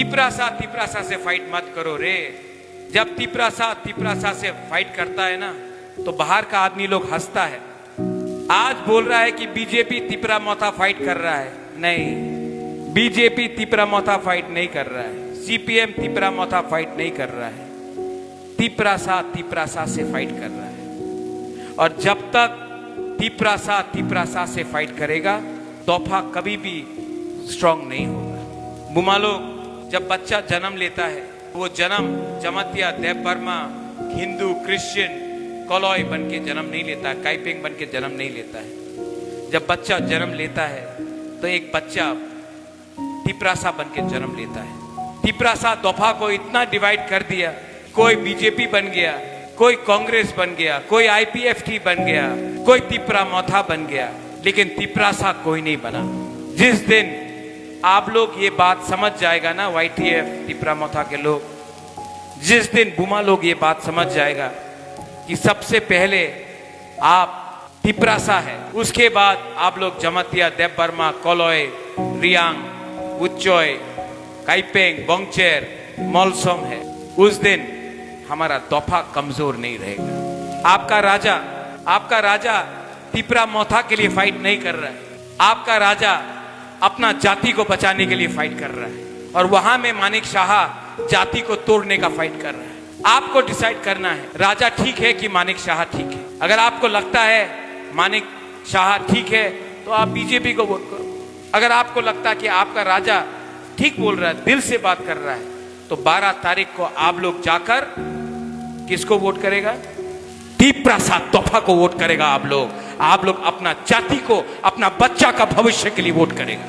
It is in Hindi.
तिपरासा से फाइट मत करो रे। जब तिपरासा से फाइट करता है ना तो बाहर का आदमी लोग हंसता है। आज बोल रहा है कि बीजेपी तिपरा मोथा फाइट कर रहा है। नहीं, बीजेपी तिपरा मोथा फाइट नहीं कर रहा है। सीपीएम तिपरा मोथा फाइट नहीं कर रहा है। तिपरासा से फाइट कर रहा है। और जब तक तिपरासा से फाइट करेगा तोहफा कभी भी स्ट्रांग नहीं होगा। बुमा लोग जब बच्चा जन्म लेता है वो जन्म जमातिया देवबर्मा हिंदू क्रिश्चियन कॉलोय बन के जन्म नहीं लेता है, काइपिंग बन के जन्म नहीं लेता है। जब बच्चा जन्म लेता है तो एक बच्चा तिपरासा बन के जन्म लेता है। तिपरासा दोफा को इतना डिवाइड कर दिया, कोई बीजेपी बन गया, कोई कांग्रेस बन गया, कोई आईपीएफटी बन गया, कोई तिपरा मोथा बन गया, लेकिन तिपरासा कोई नहीं बना। जिस दिन आप लोग ये बात समझ जाएगा ना, वाईटीएफ तिपरा मोथा के लोग, जिस दिन बुमा लोग ये बात समझ जाएगा कि सबसे पहले आप तिपरासा है, उसके बाद आप लोग जमातिया देवबर्मा कॉलोय रियांग उच्चोय काइपेंग बोंगचेर मोलसोम है, उस दिन हमारा दोफा कमजोर नहीं रहेगा। आपका राजा तिपरा मोथा के लिए फाइट नहीं कर रहा है। आपका राजा अपना जाति को बचाने के लिए फाइट कर रहा है और वहां में मानिक शाह जाति को तोड़ने का फाइट कर रहा है। आपको डिसाइड करना है राजा ठीक है कि मानिक शाह ठीक है। अगर आपको लगता है मानिक शाह ठीक है तो आप बीजेपी को वोट करो। अगर आपको लगता है कि आपका राजा ठीक बोल रहा है, दिल से बात कर रहा है, तो 12 तारीख को आप लोग जाकर किसको वोट करेगा? तिपरासा तोफा को वोट करेगा। आप लोग अपना जाति को, अपना बच्चा का भविष्य के लिए वोट करेगा।